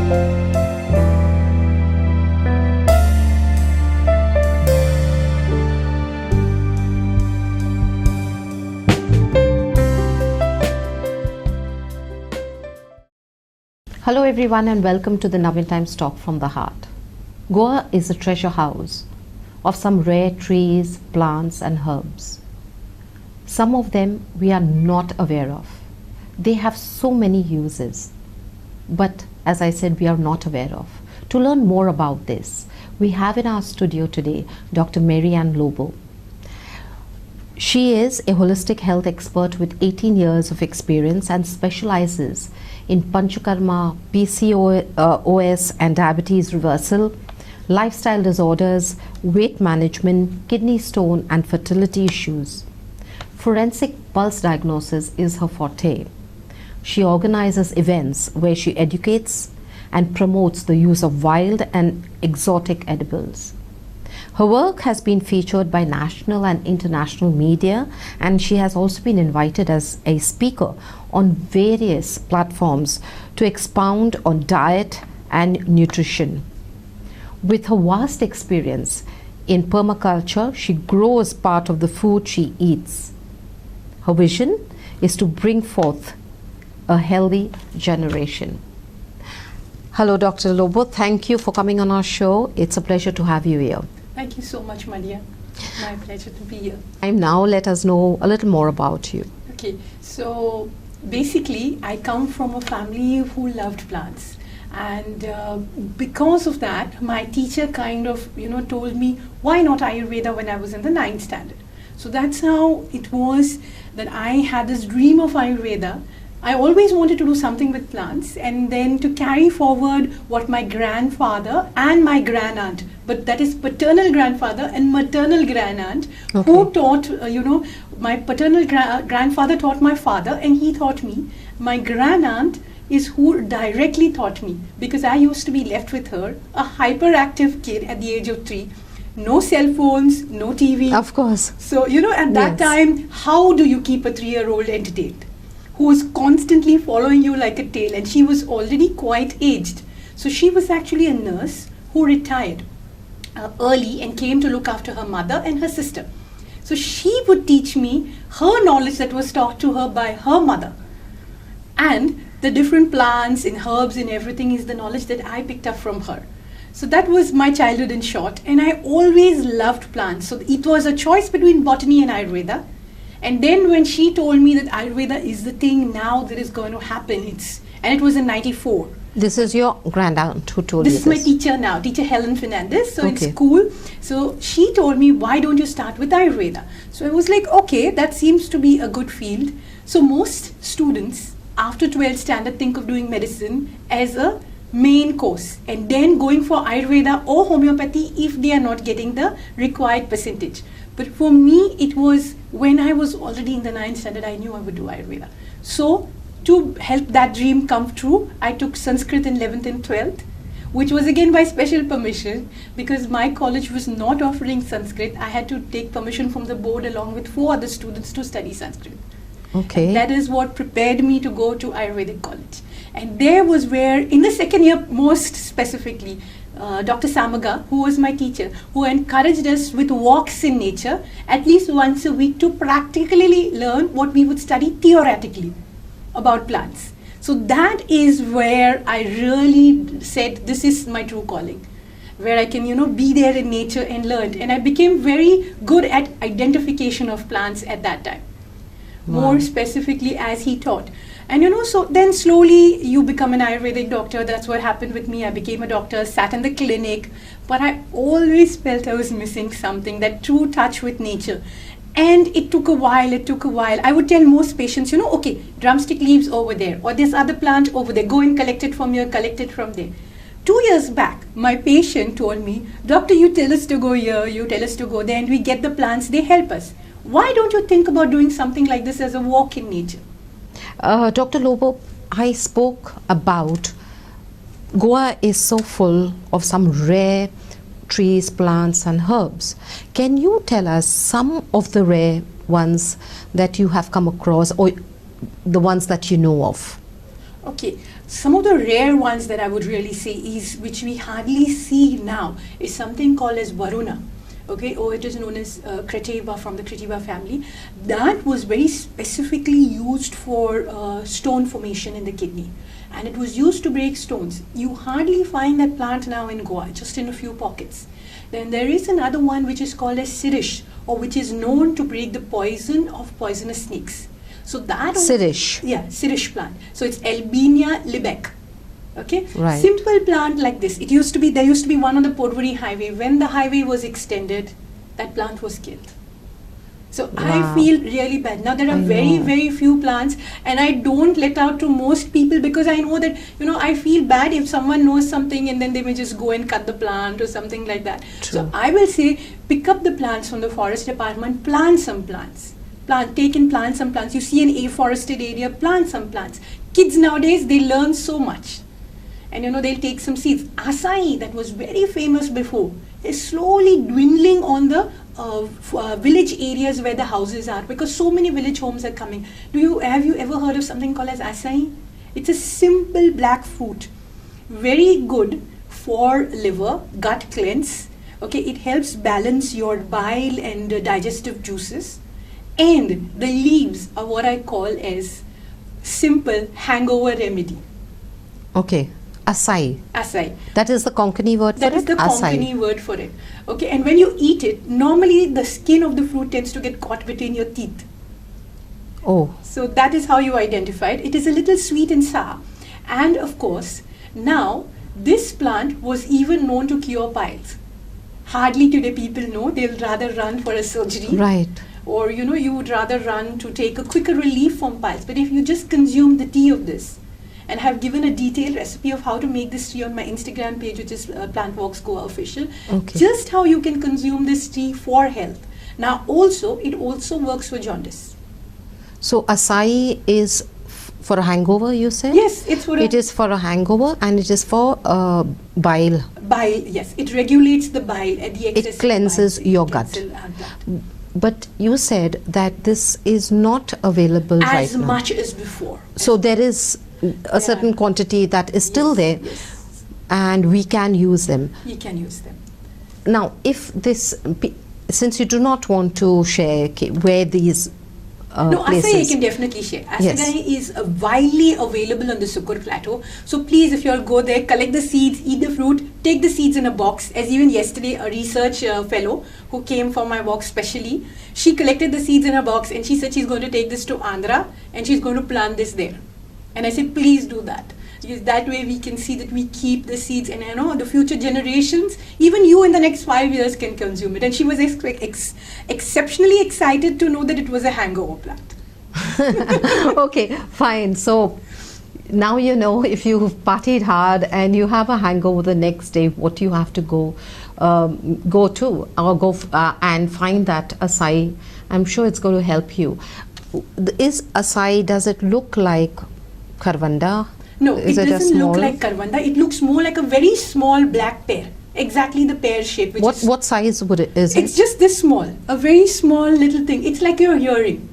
Hello everyone and welcome to the Navin Times Talk from the Heart. Goa is a treasure house of some rare trees, plants and herbs. Some of them we are not aware of. They have so many uses, but as I said, we are not aware of. To learn more about this, we have in our studio today Dr. Maryanne Lobo. She is a holistic health expert with 18 years of experience and specializes in Panchakarma, PCOS and diabetes reversal, lifestyle disorders, weight management, kidney stone and fertility issues. Forensic pulse diagnosis is her forte. She organizes events where she educates and promotes the use of wild and exotic edibles. Her work has been featured by national and international media, and she has also been invited as a speaker on various platforms to expound on diet and nutrition. With her vast experience in permaculture, she grows part of the food she eats. Her vision is to bring forth a healthy generation. Hello, Dr. Lobo. Thank you for coming on our show. It's a pleasure to have you here. Thank you so much, Maria. My pleasure to be here. And now let us know a little more about you. Okay, so basically I come from a family who loved plants, and because of that my teacher kind of told me why not Ayurveda when I was in the 9th standard. So that's how it was that I had this dream of Ayurveda. I always wanted to do something with plants and then to carry forward what my grandfather and my grandaunt, but that is paternal grandfather and maternal grandaunt, okay, who taught, my paternal grandfather taught my father and he taught me. My grandaunt is who directly taught me, because I used to be left with her, a hyperactive kid at the age of 3. No cell phones, no TV. Of course. So, at that time, how do you keep a 3-year-old entertained? Who was constantly following you like a tail, and she was already quite aged. So she was actually a nurse who retired early and came to look after her mother and her sister. So she would teach me her knowledge that was taught to her by her mother. And the different plants and herbs and everything is the knowledge that I picked up from her. So that was my childhood in short, and I always loved plants. So it was a choice between botany and Ayurveda. And then when she told me that Ayurveda is the thing now that is going to happen, and it was in 94. This is your grandaunt who told you this? This is my teacher now, teacher Helen Fernandez, so okay, it's cool. So she told me, why don't you start with Ayurveda? So I was like, okay, that seems to be a good field. So most students after 12th standard think of doing medicine as a main course and then going for Ayurveda or homeopathy if they are not getting the required percentage. But for me, it was when I was already in the 9th standard, I knew I would do Ayurveda. So to help that dream come true, I took Sanskrit in 11th and 12th, which was again by special permission, because my college was not offering Sanskrit. I had to take permission from the board along with 4 other students to study Sanskrit. Okay. And that is what prepared me to go to Ayurvedic college. And there was where, in the second year most specifically, Dr. Samaga, who was my teacher, who encouraged us with walks in nature at least once a week to practically learn what we would study theoretically about plants. So that is where I really said, this is my true calling, where I can, be there in nature and learn. And I became very good at identification of plants at that time, more specifically as he taught. And so then slowly you become an Ayurvedic doctor. That's what happened with me. I became a doctor, sat in the clinic, but I always felt I was missing something, that true touch with nature. And it took a while. I would tell most patients, okay, drumstick leaves over there, or this other plant over there, go and collect it from here, collect it from there. 2 years back, my patient told me, doctor, you tell us to go here, you tell us to go there, and we get the plants, they help us. Why don't you think about doing something like this as a walk in nature? Dr. Lobo, I spoke about Goa is so full of some rare trees, plants and herbs. Can you tell us some of the rare ones that you have come across or the ones that you know of? Okay, some of the rare ones that I would really say is, which we hardly see now, is something called as Varuna. Okay, or it is known as Cretiva, from the Cretiva family. That was very specifically used for stone formation in the kidney. And it was used to break stones. You hardly find that plant now in Goa, just in a few pockets. Then there is another one which is called as Sirish, or which is known to break the poison of poisonous snakes. So that Sirish. Yeah, Sirish plant. So it's Albania Libec. Okay, Right. simple plant like this. There used to be one on the Porvorim highway. When the highway was extended, that plant was killed. So I Wow. feel really bad. Now there are I very, know. very few plants, and I don't let out to most people because I know that, I feel bad if someone knows something and then they may just go and cut the plant or something like that. So True. I will say, pick up the plants from the forest department, plant some plants. Plant some plants. You see an afforested area, plant some plants. Kids nowadays, they learn so much. And they'll take some seeds. Acai, that was very famous before, is slowly dwindling on the village areas where the houses are, because so many village homes are coming. Have you ever heard of something called as acai? It's a simple black fruit, very good for liver, gut cleanse. Okay, it helps balance your bile and digestive juices. And the leaves are what I call as simple hangover remedy. Okay. Acai. Acai. That is the Konkani word That for is it? the Acai. Konkani word for it. Okay, and when you eat it, normally the skin of the fruit tends to get caught between your teeth. Oh, So that is how you identify it. It is a little sweet and sour. And of course, now this plant was even known to cure piles. Hardly today people know. They'll rather run for a surgery. right. Or you would rather run to take a quicker relief from piles. But if you just consume the tea of this, and have given a detailed recipe of how to make this tea on my Instagram page, which is Plant Walks Goa Official. Okay. Just how you can consume this tea for health. Now it also works for jaundice. So acai is for a hangover, you said? Yes, it's for It is for a hangover and it is for bile. bile. Yes, it regulates the bile and the excess. cleanses bile. your It gut. cleanses our gut. But you said that this is not available right As now. much as before. So there is a certain quantity that is still there, Yes, and we can use them. you can use them. Now, if this, since you do not want to share where these No, acai I places. can definitely share. Yes. Acai is widely available on the Sukur plateau. So please, if you all go there, collect the seeds, eat the fruit, take the seeds in a box. As even yesterday, a research fellow who came for my walk specially, she collected the seeds in a box and she said she's going to take this to Andhra and she's going to plant this there. And I said, please do that. Because that way we can see that we keep the seeds, and I know the future generations, even you in the next 5 years can consume it. And she was exceptionally excited to know that it was a hangover plant. Okay, fine. So now you know, if you've partied hard and you have a hangover the next day, what you have to go to or and find that acai. I'm sure it's going to help you. Is acai, does it look like karvanda? No, Is it a doesn't look small- like karvanda. It looks more like a very small black pear. Exactly the pear shape. Which is, What size would it is? it's just this small. A very small little thing. It's like your earring.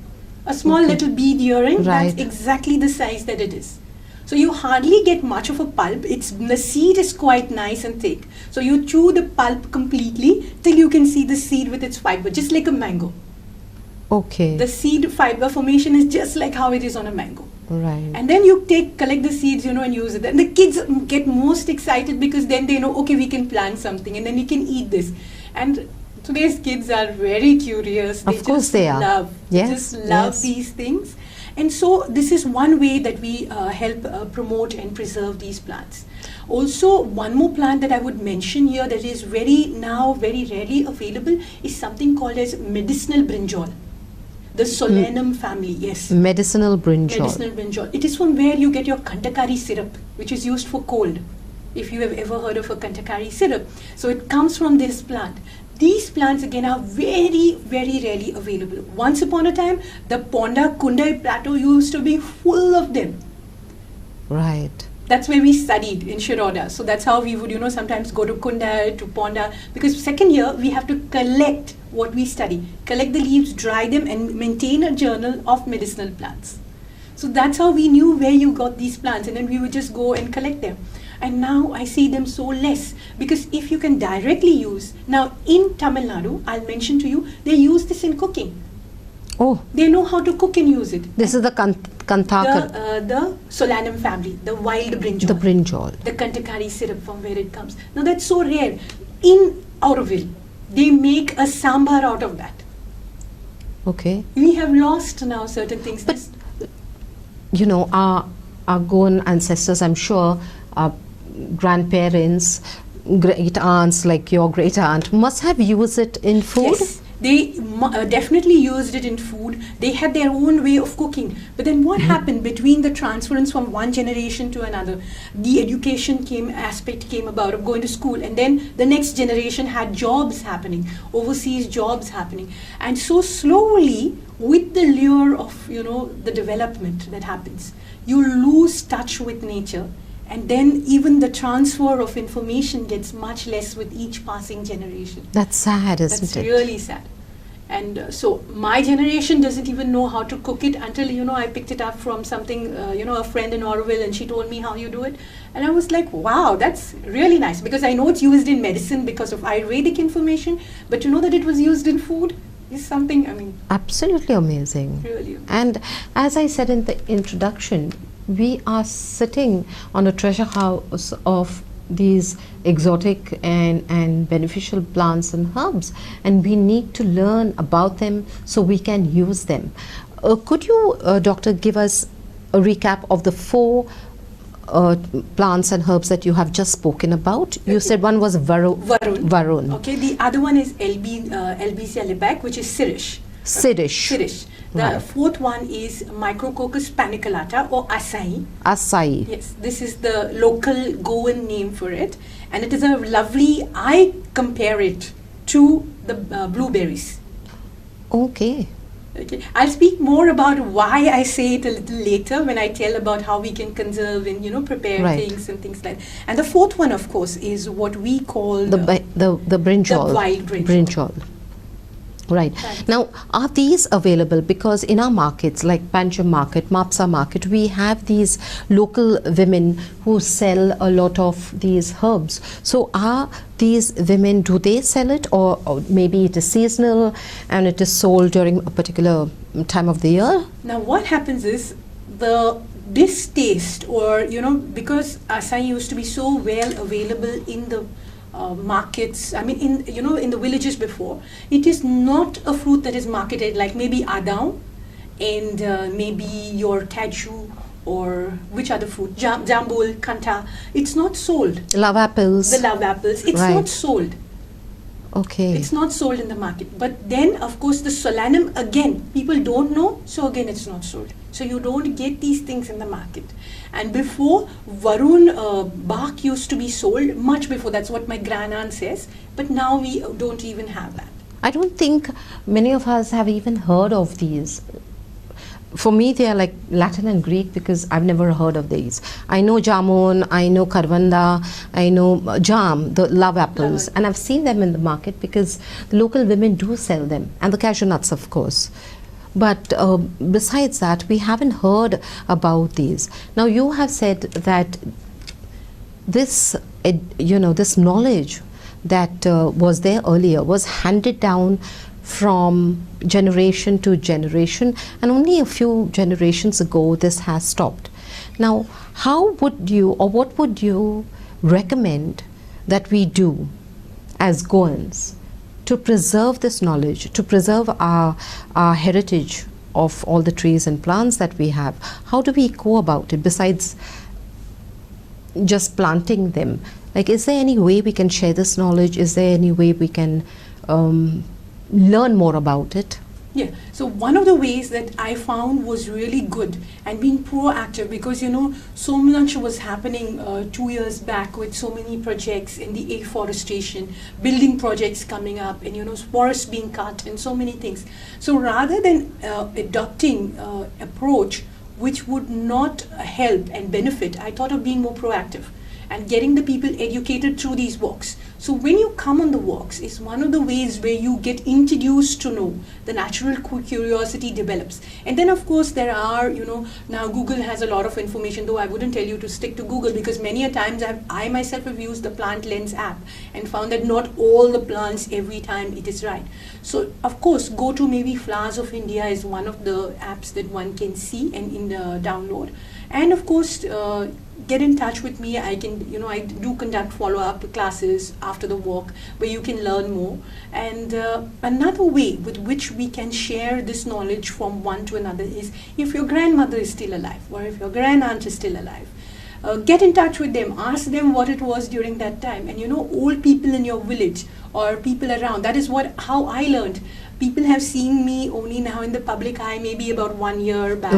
A small Okay. little bead earring. Right. That's exactly the size that it is. So you hardly get much of a pulp. The seed is quite nice and thick. So you chew the pulp completely till you can see the seed with its fiber, just like a mango. Okay. The seed fiber formation is just like how it is on a mango. Right. And then you collect the seeds, and use it. And the kids get most excited because then they know, okay, we can plant something and then we can eat this. And today's kids are very curious. Of course they are. They Yes, just love yes. these things. And so this is one way that we help promote and preserve these plants. Also, one more plant that I would mention here that is very rarely available is something called as medicinal brinjal. The Solanum family, yes. Medicinal brinjal. Medicinal brinjal. It is from where you get your kantakari syrup, which is used for cold. If you have ever heard of a kantakari syrup. So it comes from this plant. These plants again are very, very rarely available. Once upon a time, the Ponda Kundai plateau used to be full of them. Right. That's where we studied in Shiroda. So that's how we would, sometimes go to Kunda, to Ponda. Because second year, we have to collect what we study. Collect the leaves, dry them, and maintain a journal of medicinal plants. So that's how we knew where you got these plants, and then we would just go and collect them. And now I see them so less, because if you can directly use, now in Tamil Nadu, I'll mention to you, they use this in cooking. Oh, They know how to cook and use it. this is the Kantaka, The Solanum family, the wild brinjal. the brinjal. The Kantakari syrup, from where it comes. Now that's so rare. In Auroville, they make a sambar out of that. Okay. We have lost now certain things. But you know, our Goan ancestors, I'm sure, our grandparents, great aunts like your great aunt must have used it in food. Yes, they definitely used it in food. They had their own way of cooking. But then what happened between the transference from one generation to another? The education aspect came about of going to school, and then the next generation had jobs happening, overseas jobs happening. And so slowly, with the lure of, the development that happens, you lose touch with nature. And then even the transfer of information gets much less with each passing generation. That's sad, isn't That's it? really sad. And so my generation doesn't even know how to cook it until, I picked it up from something, a friend in Auroville, and she told me how you do it. And I was like, wow, that's really nice. Because I know it's used in medicine because of Ayurvedic information, but to know that it was used in food is something, Absolutely amazing. really. And as I said in the introduction, we are sitting on a treasure house of these exotic and beneficial plants and herbs, and we need to learn about them so we can use them. Could you, doctor, give us a recap of the 4 plants and herbs that you have just spoken about? You said one was Varun. Okay, the other one is Albizia lebec, which is Sirish. Sirish. The Right. 4th one is Micrococcus paniculata or Acai. Acai. Yes, this is the local Goan name for it, and it is a lovely. I compare it to the blueberries. Okay. Okay, I'll speak more about why I say it a little later when I tell about how we can conserve and prepare Right. things and things like that. And the 4th one, of course, is what we call The brinjal. The wild brinjal. Right. Right. Now, are these available? Because in our markets, like Panjam market, Mapsa market, we have these local women who sell a lot of these herbs. So are these women, do they sell it, or maybe it is seasonal and it is sold during a particular time of the year? Now, what happens is the distaste, or because acai used to be so well available in the markets, in the villages before, it is not a fruit that is marketed like maybe adao and maybe your cashew, or which other fruit, jambul, kanta. It's not sold. Love apples. The love apples. It's Right. not sold. Okay. It's not sold in the market. But then, of course, the solanum, again, people don't know, so again, it's not sold. So you don't get these things in the market. And before, Varun bark used to be sold much before. That's what my grandaunt says. But now we don't even have that. I don't think many of us have even heard of these. For me, they are like Latin and Greek because I've never heard of these. I know jamun, I know karvanda, I know jam, the love apples, and I've seen them in the market because the local women do sell them, and the cashew nuts, of course. But besides that, we haven't heard about these. Now, you have said that this, this knowledge that was there earlier was handed down from generation to generation, and only a few generations ago this has stopped. Now, how would you, or what would you recommend that we do as Goans to preserve this knowledge, to preserve our heritage of all the trees and plants that we have? How do we go about it besides just planting them? Like, is there any way we can share this knowledge? Is there any way we can learn more about it? Yeah, so one of the ways that I found was really good and being proactive, because so much was happening 2 years back with so many projects in the afforestation, building projects coming up, and forests being cut and so many things. So rather than adopting approach which would not help and benefit, I thought of being more proactive. and getting the people educated through these walks. So when you come on the walks, it's one of the ways where you get introduced to know, the natural curiosity develops. And then of course there are, now Google has a lot of information, though I wouldn't tell you to stick to Google, because many a times I myself have used the Plant Lens app and found that not all the plants every time it is right. So of course, go to maybe Flowers of India is one of the apps that one can see and in the download. And of course, get in touch with me. I do conduct follow-up classes after the walk where you can learn more. And another way with which we can share this knowledge from one to another is if your grandmother is still alive or if your grand-aunt is still alive. Get in touch with them, ask them what it was during that time. And old people in your village or people around, that is how I learned. People have seen me only now in the public eye, maybe about 1 year back.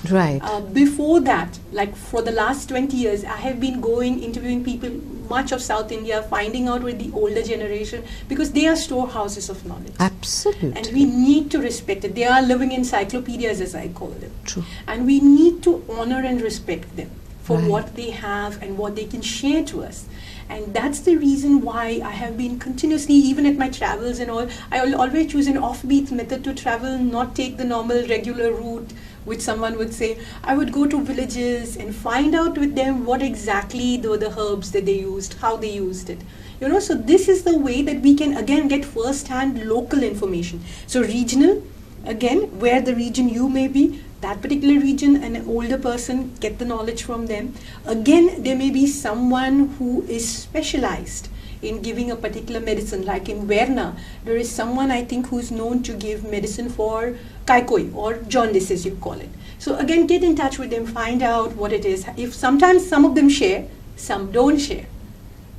Right. Before that, like for the last 20 years, I have been interviewing people, much of South India, finding out with the older generation, because they are storehouses of knowledge. Absolutely. And we need to respect it. They are living encyclopedias, as I call them. True. And we need to honor and respect them for Right. what they have and what they can share to us. And that's the reason why I have been continuously, even at my travels and all, I will always choose an offbeat method to travel, not take the normal regular route, which someone would say. I would go to villages and find out with them what exactly were the herbs that they used, how they used it. So this is the way that we can again get first-hand local information. So regional, again, where the region you may be, that particular region, and an older person, get the knowledge from them. Again, there may be someone who is specialized in giving a particular medicine, like in Verna, there is someone I think who's known to give medicine for kaikoi or jaundice, as you call it. So again, get in touch with them, find out what it is. If sometimes some of them share, some don't share.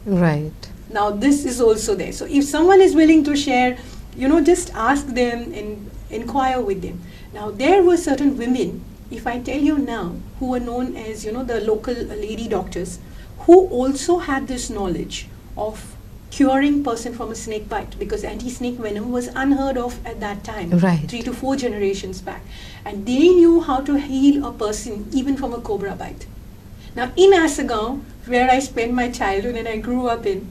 Right. Now this is also there. So if someone is willing to share, just ask them and inquire with them. Now there were certain women, if I tell you now, who were known as, the local lady doctors, who also had this knowledge of curing person from a snake bite, because anti-snake venom was unheard of at that time, Right. 3 to 4 generations back. And they knew how to heal a person even from a cobra bite. Now in Asagaon, where I spent my childhood and I grew up in,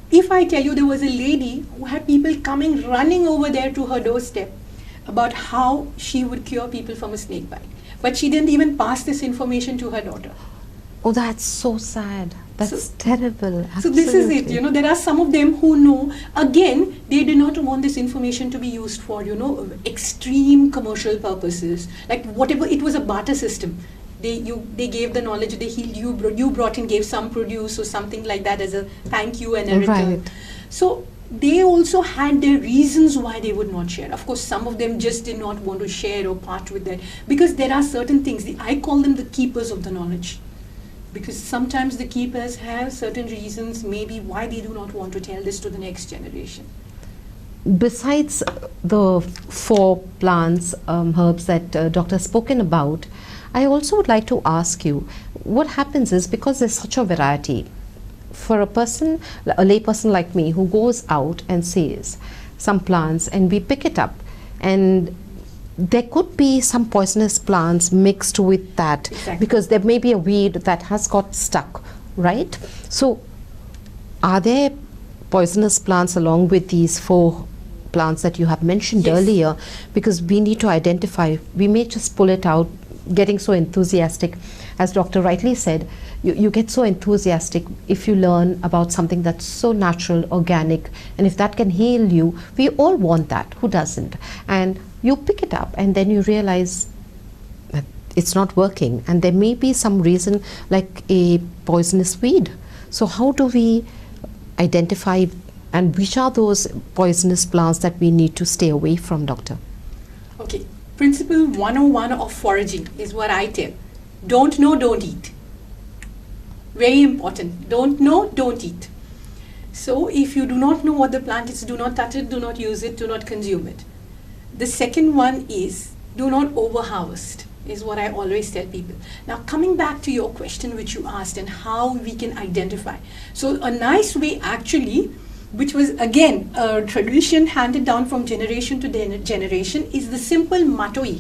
if I tell you there was a lady who had people coming running over there to her doorstep about how she would cure people from a snake bite. But she didn't even pass this information to her daughter. Oh, that's so sad. That's terrible. So this is it, Absolutely. there are some of them who know, again, they do not want this information to be used for, extreme commercial purposes. Like whatever, it was a barter system. They gave the knowledge, they healed you brought in, gave some produce or something like that as a thank you and a return. Right. So they also had their reasons why they would not share. Of course, some of them just did not want to share or part with that, because there are certain things, I call them the keepers of the knowledge. Because sometimes the keepers have certain reasons maybe why they do not want to tell this to the next generation. Besides the 4 plants, herbs that doctor has spoken about, I also would like to ask you, what happens is, because there's such a variety, for a lay person like me who goes out and sees some plants and we pick it up, and there could be some poisonous plants mixed with that. Exactly. Because there may be a weed that has got stuck, right? So are there poisonous plants along with these 4 plants that you have mentioned Yes. earlier? Because we need to identify, we may just pull it out, getting so enthusiastic. As Doctor rightly said, you get so enthusiastic if you learn about something that's so natural, organic, and if that can heal you, we all want that. Who doesn't? And you pick it up and then you realize that it's not working, and there may be some reason, like a poisonous weed. So how do we identify, and which are those poisonous plants that we need to stay away from, doctor? Okay, principle 101 of foraging is what I tell. Don't know, don't eat. Very important. Don't know, don't eat. So if you do not know what the plant is, do not touch it, do not use it, do not consume it. The second one is, do not overharvest, is what I always tell people. Now coming back to your question which you asked and how we can identify. So a nice way actually, which was again a tradition handed down from generation to generation, is the simple matoi.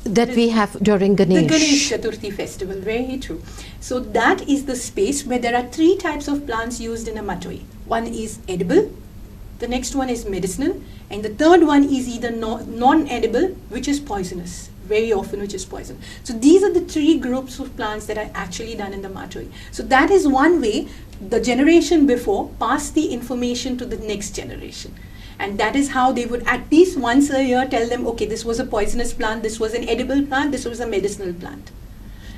That we have during Ganesh. The Ganesh Chaturthi festival, very true. So that is the space where there are 3 types of plants used in a matoi. One is edible, the next one is medicinal, and the third one is either non-edible, which is poisonous, very often which is poison. So these are the 3 groups of plants that are actually done in the matoi. So that is one way the generation before passed the information to the next generation. And that is how they would at least once a year tell them, okay, this was a poisonous plant, this was an edible plant, this was a medicinal plant.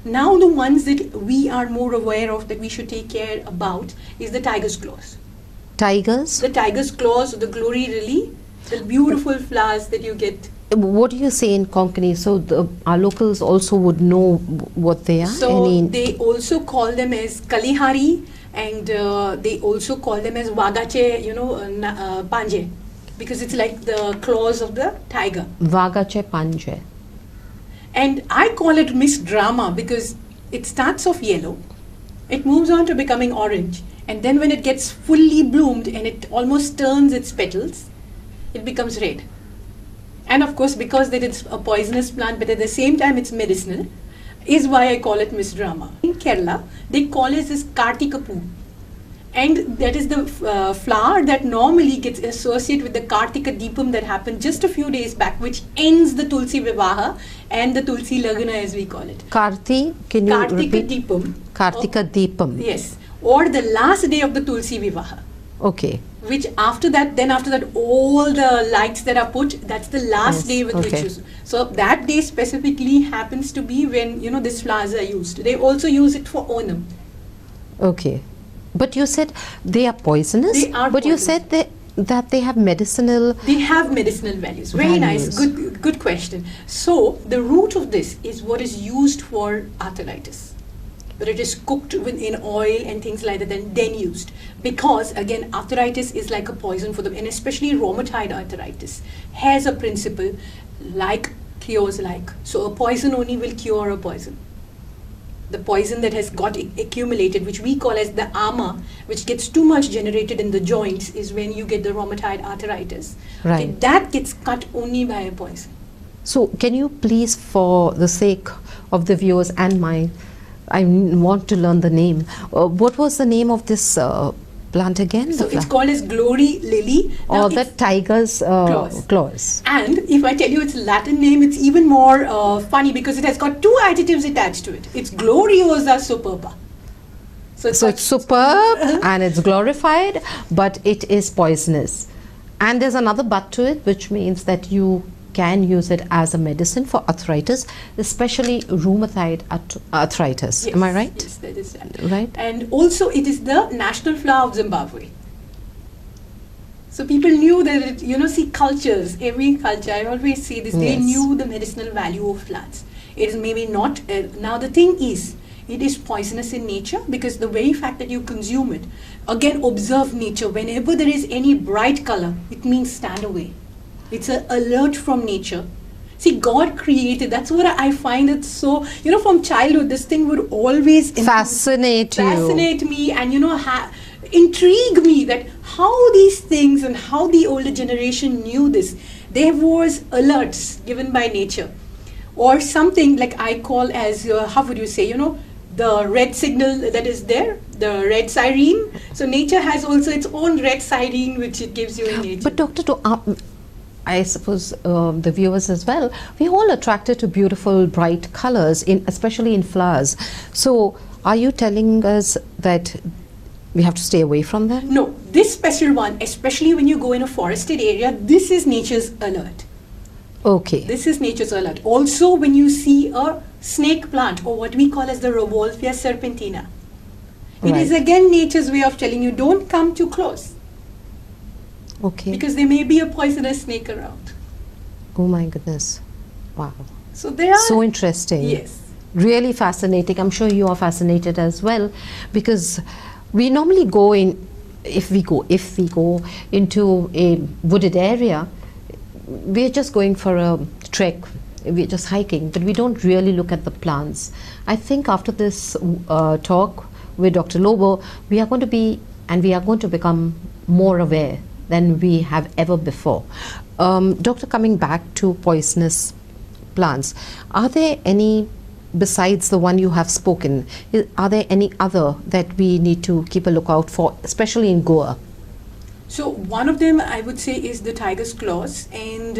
Now the ones that we are more aware of that we should take care about is the tiger's claws. Tigers? The tiger's claws, the glory lily, the beautiful flowers that you get. What do you say in Konkani? So our locals also would know what they are? So they also call them as kalihari, and they also call them as wagache, panje, because it's like the claws of the tiger. Wagache panje. And I call it mixed drama because it starts off yellow, it moves on to becoming orange, and then when it gets fully bloomed and it almost turns its petals, it becomes red. And of course, because that it's a poisonous plant, but at the same time it's medicinal, is why I call it mixed drama. In Kerala, they call it this Kartika Poo. And that is the flower that normally gets associated with the Kartika Deepam that happened just a few days back, which ends the Tulsi Vivaha and the Tulsi Lagana as we call it. Karti, can you Kartika repeat? Deepam. Kartika Deepam. Yes. Or the last day of the Tulsi Vivaha. Okay. Which after that, all the lights that are put, that's the last day with which you. So that day specifically happens to be when, these flowers are used. They also use it for Onam. Okay. But you said they are poisonous? They are But poisonous. you said that they have medicinal... They have medicinal values. Very nice. Good question. So the root of this is what is used for arthritis. But it is cooked in oil and things like that and then used. Because again, arthritis is like a poison for them, and especially rheumatoid arthritis has a principle like cures like. So a poison only will cure a poison. The poison that has got accumulated, which we call as the ama, which gets too much generated in the joints, is when you get the rheumatoid arthritis. Right. Okay, that gets cut only by a poison. So can you please, for the sake of the viewers and mine, I want to learn the name. What was the name of this plant again? So it's called as glory lily. Or the tiger's claws. And if I tell you its Latin name, it's even more funny because it has got 2 adjectives attached to it. It's gloriosa superba. So it's superb and it's glorified, but it is poisonous. And there's another but to it, which means that you can use it as a medicine for arthritis, especially rheumatoid arthritis. Yes, am I right? Yes, that is right. Right. And also it is the national flower of Zimbabwe. So people knew that see cultures, every culture, I always say this, they Yes. knew the medicinal value of plants. It is maybe not, now the thing is, it is poisonous in nature because the very fact that you consume it, again observe nature, whenever there is any bright color, it means stand away. It's an alert from nature. See, God created, that's what I find it so, from childhood, this thing would always Fascinate me and, intrigue me that how these things and how the older generation knew this. There was alerts given by nature. Or something like I call as, how would you say, the red signal that is there, the red siren. So nature has also its own red siren which it gives you in nature. But Doctor, I suppose the viewers as well, we're all attracted to beautiful bright colors, especially in flowers. So are you telling us that we have to stay away from them? No, this special one, especially when you go in a forested area, this is nature's alert. Okay. This is nature's alert. Also, when you see a snake plant, or what we call as the Revolvia serpentina, it is again nature's way of telling you, don't come too close. Okay. Because there may be a poisonous snake around. Oh my goodness. Wow. So they are... So interesting. Yes. Really fascinating. I'm sure you are fascinated as well, because we normally go in, if we go into a wooded area, we're just going for a trek, we're just hiking, but we don't really look at the plants. I think after this talk with Dr. Lobo, we are going to become more aware than we have ever before. Doctor, coming back to poisonous plants. Are there any, besides the one you have spoken, are there any other that we need to keep a lookout for, especially in Goa? So one of them I would say is the tiger's claws, and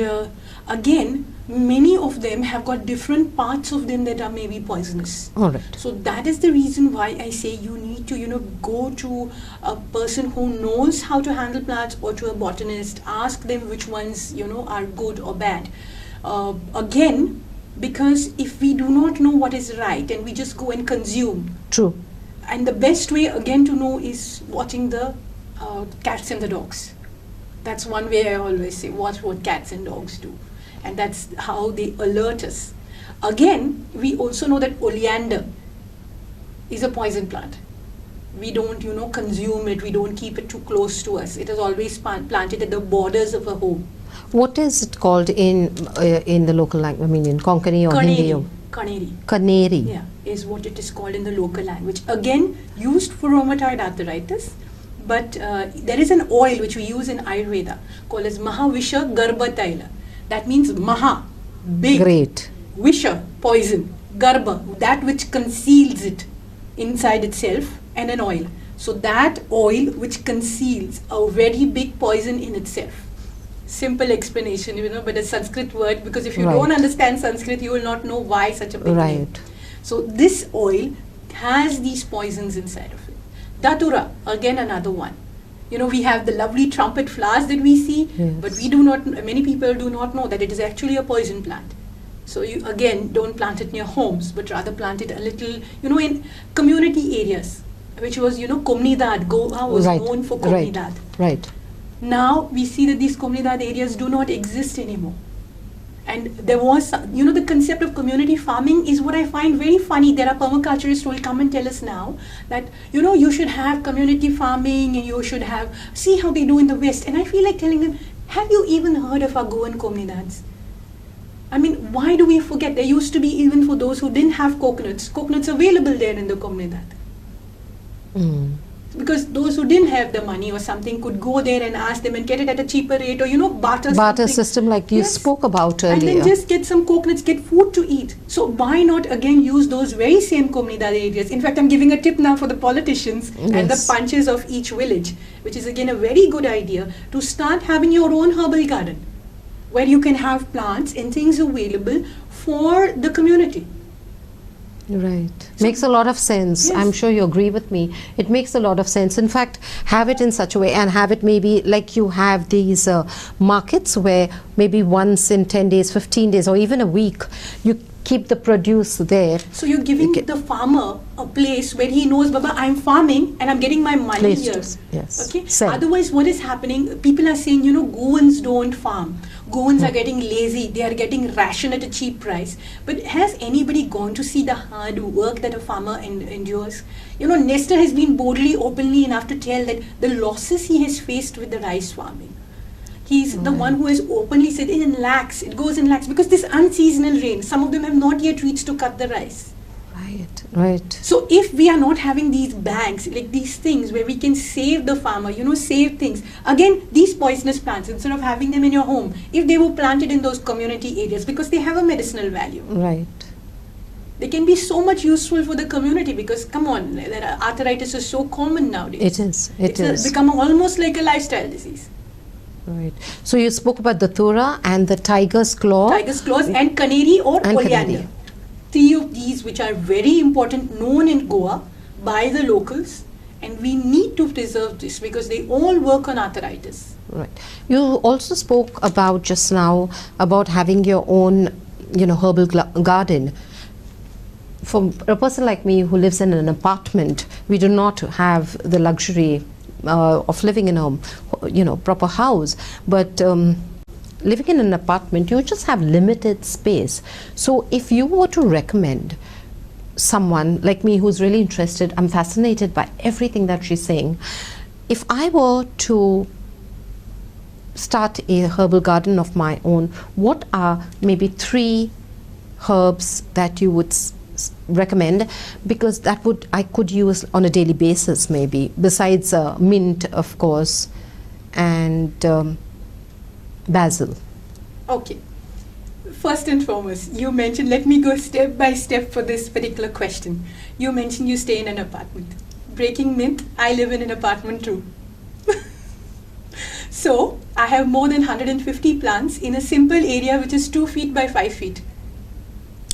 again many of them have got different parts of them that are maybe poisonous. All right. So that is the reason why I say you need to go to a person who knows how to handle plants, or to a botanist, ask them which ones are good or bad. Again, because if we do not know what is right and we just go and consume. True. And the best way again to know is watching the cats and the dogs. That's one way I always say, watch what cats and dogs do. And that's how they alert us. Again, we also know that oleander is a poison plant. We don't, consume it. We don't keep it too close to us. It is always planted at the borders of a home. What is it called in the local language? I mean, in Konkani or Hindi? Kaneri. Kaneri. Yeah, is what it is called in the local language. Again, used for rheumatoid arthritis. But there is an oil which we use in Ayurveda called as Mahavisha Garbha Taila. That means Maha, big. Great. Visha, poison. Garbha, that which conceals it inside itself, and an oil. So that oil which conceals a very big poison in itself. Simple explanation, but a Sanskrit word, because if you don't understand Sanskrit, you will not know why such a big name. So this oil has these poisons inside of it. Datura, again another one. We have the lovely trumpet flowers that we see, but many people do not know that it is actually a poison plant. So you again don't plant it near homes, but rather plant it a little, in community areas, which was, Comunidad. Goa was known for Comunidad. Right. Now we see that these Comunidad areas do not exist anymore. And there was, the concept of community farming is what I find very funny. There are permaculturists who will come and tell us now that, you should have community farming and you should see how they do in the West. And I feel like telling them, have you even heard of our Goan Comunidads? I mean, why do we forget? There used to be, even for those who didn't have coconuts available there in the Comunidad. Because those who didn't have the money or something could go there and ask them and get it at a cheaper rate, or barter something. System like you spoke about earlier. And then just get some coconuts, get food to eat. So why not again use those very same Comunidad areas? In fact, I'm giving a tip now for the politicians and the punches of each village, which is again a very good idea, to start having your own herbal garden where you can have plants and things available for the community. Right. Makes a lot of sense. Yes. I'm sure you agree with me. It makes a lot of sense. In fact, have it in such a way, and have it maybe like you have these markets where maybe once in 10 days, 15 days, or even a week, you keep the produce there. So you're giving the farmer a place where he knows, Baba, I'm farming and I'm getting my money here. Yes. Okay. Same. Otherwise, what is happening? People are saying, Goans don't farm. Goans are getting lazy. They are getting ration at a cheap price. But has anybody gone to see the hard work that a farmer endures? Nestor has been boldly, openly enough to tell that the losses he has faced with the rice farming. He's the one who has openly said it goes in lakhs, because this unseasonal rain, some of them have not yet reached to cut the rice. Right. So if we are not having these banks, like these things where we can save the farmer, save things. Again, these poisonous plants, instead of having them in your home, if they were planted in those community areas, because they have a medicinal value. Right. They can be so much useful for the community, because come on, arthritis is so common nowadays. It is. It's become almost like a lifestyle disease. Right. So you spoke about the Datura and the tiger's claw. Tiger's claws and Kaneri or oleander. Kaneri. Three of these which are very important, known in Goa by the locals, and we need to preserve this because they all work on arthritis. Right. You also spoke about just now about having your own, herbal garden. For a person like me who lives in an apartment, we do not have the luxury of living in a proper house, but living in an apartment, you just have limited space. So if you were to recommend someone like me who's really interested, I'm fascinated by everything that she's saying. If I were to start a herbal garden of my own, what are maybe 3 herbs that you would recommend, because I could use on a daily basis, maybe besides mint, of course, and basil? Okay. first and foremost, you mentioned, let me go step by step for this particular question. You mentioned you stay in an apartment. Breaking myth, I live in an apartment too. So, I have more than 150 plants in a simple area which is 2 feet by 5 feet.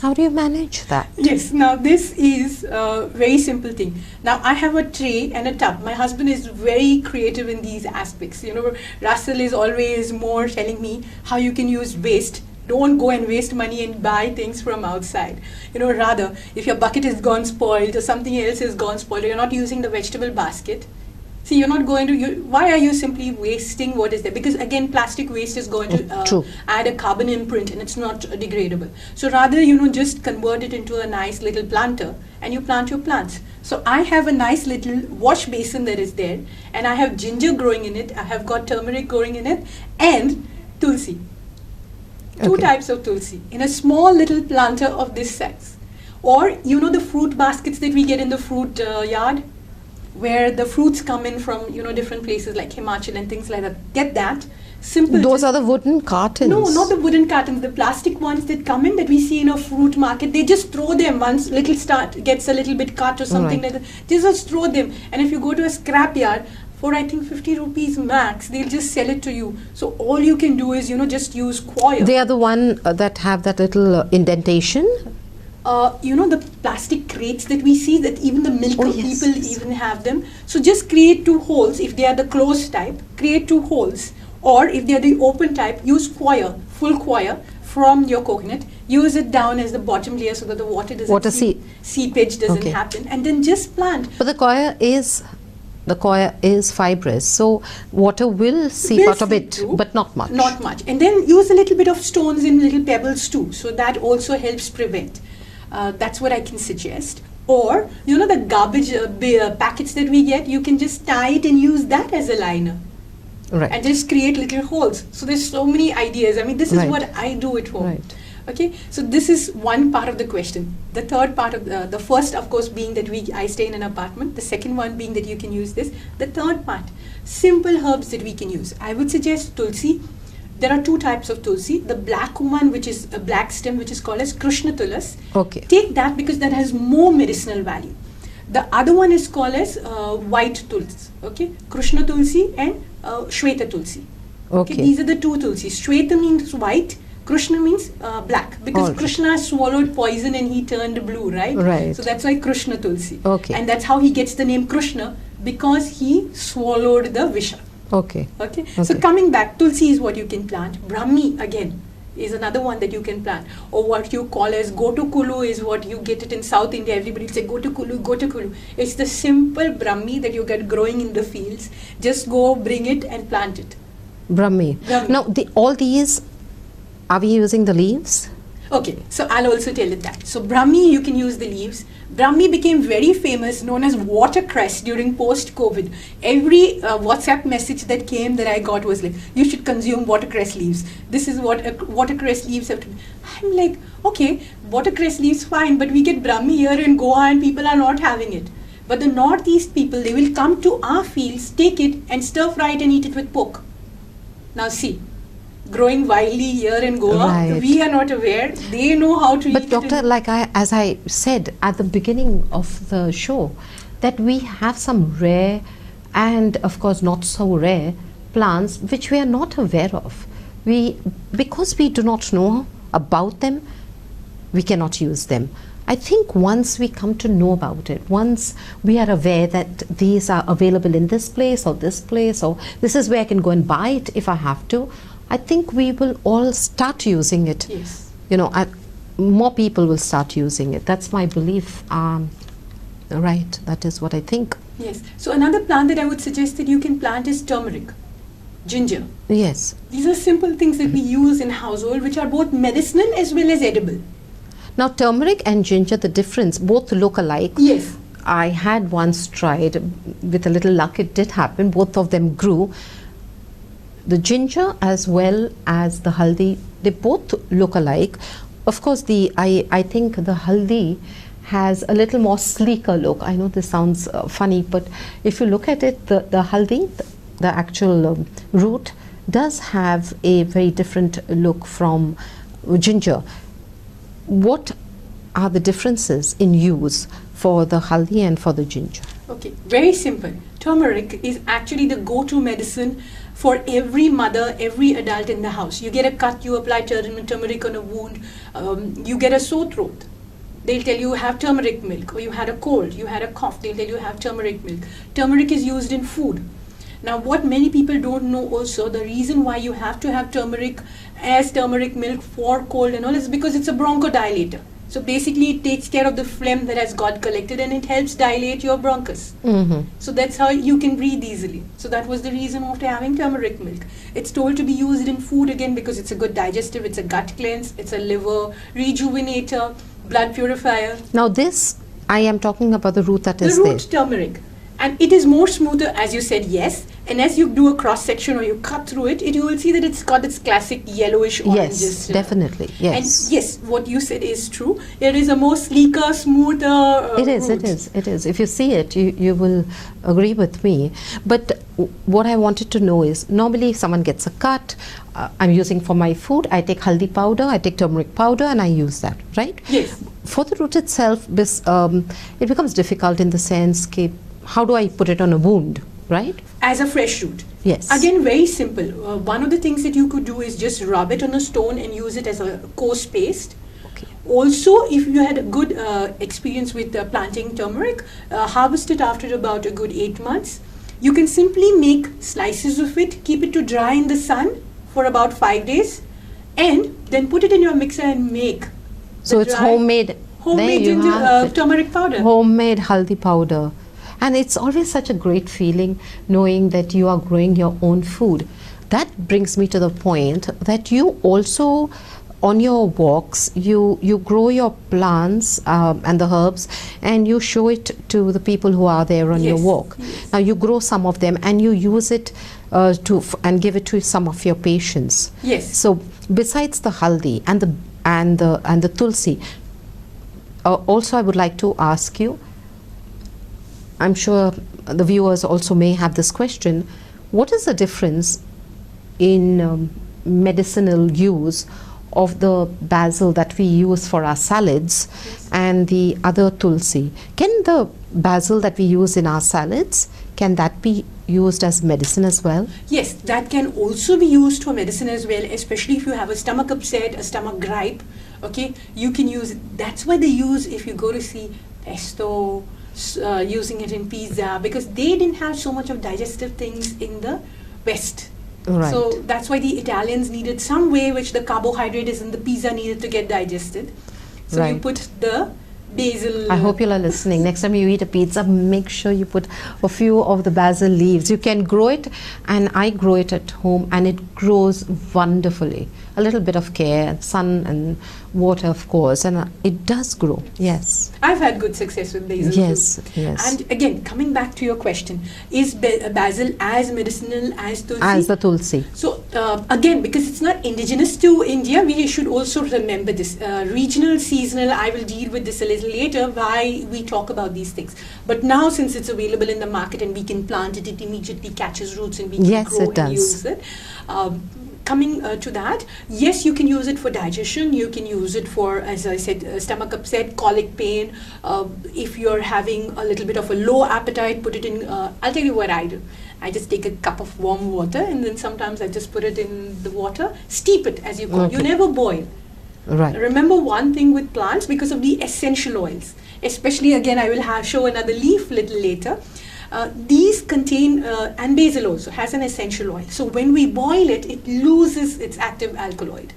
How do you manage that? Yes, now this is a very simple thing. Now I have a tray and a tub. My husband is very creative in these aspects. You know, Russell is always more telling me how you can use waste. Don't go and waste money and buy things from outside. You know, rather, if your bucket is gone spoiled or something else is gone spoiled, or you're not using the vegetable basket, see, you're not going to, why are you simply wasting what is there? Because again, plastic waste is going to add a carbon imprint and it's not degradable. So rather, you know, just convert it into a nice little planter and you plant your plants. So I have a nice little wash basin that is there, and I have ginger growing in it, I have got turmeric growing in it, and tulsi. Two types of tulsi in a small little planter of this size. Or, you know, the fruit baskets that we get in the fruit yard, where the fruits come in from, you know, different places like Himachal and things like that. Get that. Simple. Those are the wooden cartons. No, not the wooden cartons. The plastic ones that come in that we see in a fruit market. They just throw them once little start gets a little bit cut or something like that. They just throw them. And if you go to a scrap yard, for I think 50 rupees max, they'll just sell it to you. So all you can do is, you know, just use coir. They are the one that have that little indentation. You know, the plastic crates that we see, that even the milk people yes. even have them. So just create 2 holes. If they are the closed type, create 2 holes. Or if they are the open type, use coir, full coir from your coconut. Use it down as the bottom layer so that the water doesn't seepage doesn't happen. And then just plant. But the coir is fibrous, so water will seep out a bit, but not much. Not much. And then use a little bit of stones in little pebbles too. So that also helps prevent. That's what I can suggest. Or, you know, the garbage packets that we get, you can just tie it and use that as a liner. Right. And just create little holes. So there's so many ideas. I mean, this is what I do at home. Right. Okay, so this is one part of the question. The third part of the first, of course, being that I stay in an apartment. The second one being that you can use this. The third part, simple herbs that we can use. I would suggest tulsi. There are 2 types of tulsi. The black one, which is a black stem, which is called as Krishna Tulas. Okay. Take that because that has more medicinal value. The other one is called as white tulsi. Okay, Krishna Tulsi and Shweta Tulsi. Okay, these are the 2 tulsis. Shweta means white. Krishna means black, because Krishna swallowed poison and he turned blue, right? Right. So that's why Krishna Tulsi. Okay. And that's how he gets the name Krishna, because he swallowed the Visha. Okay. Okay. So coming back, Tulsi is what you can plant. Brahmi again is another one that you can plant. Or what you call as Gotukulu is what you get it in South India. Everybody will say Gotukulu, Gotukulu. It's the simple Brahmi that you get growing in the fields. Just go bring it and plant it. Brahmi. Now, all these, are we using the leaves? Okay, so I'll also tell it that. So Brahmi, you can use the leaves. Brahmi became very famous, known as watercress during post-COVID. Every WhatsApp message that came that I got was like, you should consume watercress leaves. This is what watercress leaves have to be. I'm like, okay, watercress leaves fine, but we get Brahmi here in Goa and people are not having it. But the Northeast people, they will come to our fields, take it and stir fry it and eat it with pork. Now see, growing wildly here in Goa, we are not aware. They know how to eat it. But doctor, like as I said at the beginning of the show, that we have some rare and of course not so rare plants which we are not aware of. Because we do not know about them, we cannot use them. I think once we come to know about it, once we are aware that these are available in this place, or this is where I can go and buy it if I have to, I think we will all start using it. Yes. You know, more people will start using it. That's my belief. Right, that is what I think. Yes. So another plant that I would suggest that you can plant is turmeric, ginger. Yes. These are simple things that we use in household, which are both medicinal as well as edible. Now, turmeric and ginger, the difference, both look alike. Yes. I had once tried, with a little luck it did happen, both of them grew. The ginger as well as the haldi, they both look alike. Of course, I think the haldi has a little more sleeker look. I know this sounds funny, but if you look at it, the haldi, the actual root, does have a very different look from ginger. What are the differences in use for the haldi and for the ginger? Okay, very simple. Turmeric is actually the go-to medicine for every mother, every adult in the house. You get a cut, you apply turmeric on a wound. You get a sore throat, they'll tell you have turmeric milk. Or you had a cold, you had a cough, they'll tell you have turmeric milk. Turmeric is used in food. Now, what many people don't know also, the reason why you have to have turmeric as turmeric milk for cold and all is because it's a bronchodilator. So basically it takes care of the phlegm that has got collected and it helps dilate your bronchus. So that's how you can breathe easily. So that was the reason of having turmeric milk. It's told to be used in food again because it's a good digestive, it's a gut cleanse, it's a liver rejuvenator, blood purifier. Now this, I am talking about the root that is the there. root turmeric. And it is more smoother, as you said, yes. And as you do a cross section or you cut through it, you will see that it's got its classic yellowish oranges. Yes, definitely. Yes. And yes, what you said is true. It is a more sleeker, smoother It is, root. it is. If you see it, you will agree with me. But what I wanted to know is, normally if someone gets a cut, I'm using for my food, I take haldi powder, I take turmeric powder and I use that, right? Yes. For the root itself, it becomes difficult in the sense, how do I put it on a wound, right? As a fresh root. Yes. Again, very simple. One of the things that you could do is just rub it on a stone and use it as a coarse paste. Okay. Also, if you had a good experience with planting turmeric, harvest it after about a good 8 months. You can simply make slices of it, keep it to dry in the sun for about 5 days, and then put it in your mixer and make. So it's homemade. Homemade ginger, turmeric powder. Homemade haldi powder. And it's always such a great feeling knowing that you are growing your own food. That brings me to the point that you also, on your walks, you grow your plants and the herbs and you show it to the people who are there on your walk. Yes. Now you grow some of them and you use it and give it to some of your patients. Yes. So besides the haldi and the tulsi, also I would like to ask you, I'm sure the viewers also may have this question, what is the difference in medicinal use of the basil that we use for our salads and the other tulsi? Can the basil that we use in our salads, can that be used as medicine as well? Yes, that can also be used for medicine as well, especially if you have a stomach upset, a stomach gripe, okay, you can use it. That's why they use, if you go to see pesto, using it in pizza, because they didn't have so much of digestive things in the West. Right. So that's why the Italians needed some way which the carbohydrate is in the pizza needed to get digested. So Right. you put the basil. I hope you are listening. Next time you eat a pizza, make sure you put a few of the basil leaves. You can grow it, and I grow it at home, and it grows wonderfully. A little bit of care, sun and water, of course, and it does grow. Yes. I've had good success with basil. Yes, too. yes. And again, coming back to your question, is basil as medicinal as tulsi? As the tulsi. So again, because it's not indigenous to India, we should also remember this. Regional, seasonal, I will deal with this a little later, why we talk about these things. But now since it's available in the market and we can plant it, it immediately catches roots and we can Yes, grow it and does. use it. Coming to that, yes, you can use it for digestion, you can use it for, as I said, stomach upset, colic pain. If you're having a little bit of a low appetite, put it in, I'll tell you what I do. I just take a cup of warm water and then sometimes I just put it in the water, steep it as you call it. You never boil. Right. Remember one thing with plants, because of the essential oils, especially again I will show another leaf little later. These contain, and basil also has an essential oil. So when we boil it, it loses its active alkaloid.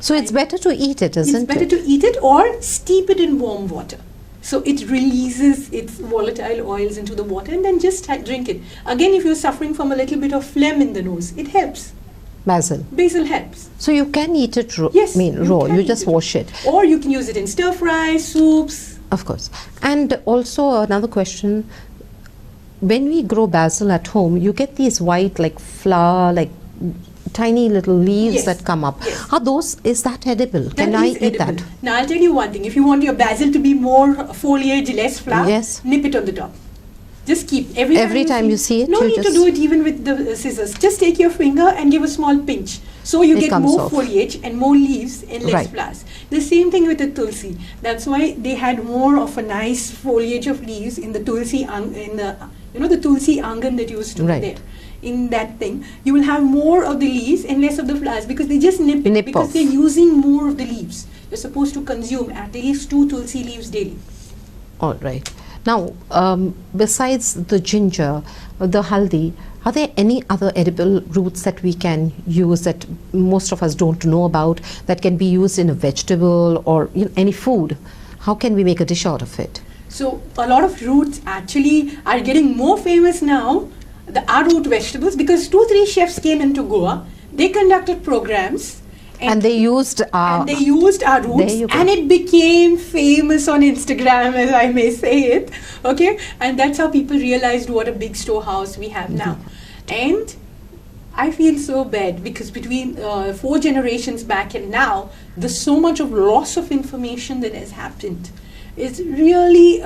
So it's better to eat it, isn't it? It's better to eat it or steep it in warm water. So it releases its volatile oils into the water and then just drink it. Again, if you're suffering from a little bit of phlegm in the nose, it helps. Basil. Basil helps. So you can eat it raw. Yes, raw. can You eat just it. wash it. Or you can use it in stir fry, soups. Of course. And also another question, when we grow basil at home, you get these white like flower, like tiny little leaves Yes, that come up. yes. Is that edible? Can That I is eat edible. that? Now I'll tell you one thing. If you want your basil to be more foliage, less flower, Yes. nip it on the top. Just keep Every time you see it, No you need to just- do it even with the scissors. Just take your finger and give a small pinch. So you It get comes more off. foliage and more leaves and less Right. flowers. The same thing with the tulsi. That's why they had more of a nice foliage of leaves in the tulsi, in the the tulsi angan that used to Right. be there. In that thing, you will have more of the leaves and less of the flowers because they just nip it Nip because off. they're using more of the leaves. You're supposed to consume at least 2 tulsi leaves daily. All right. Now, besides the ginger, the haldi, are there any other edible roots that we can use that most of us don't know about that can be used in a vegetable or any food? How can we make a dish out of it? So a lot of roots actually are getting more famous now, the root vegetables, because 2-3 chefs came into Goa. They conducted programs. And they used our roots, and it became famous on Instagram, as I may say it. Okay, and that's how people realized what a big storehouse we have now. And I feel so bad because between 4 generations back and now, there's so much of loss of information that has happened. It's really,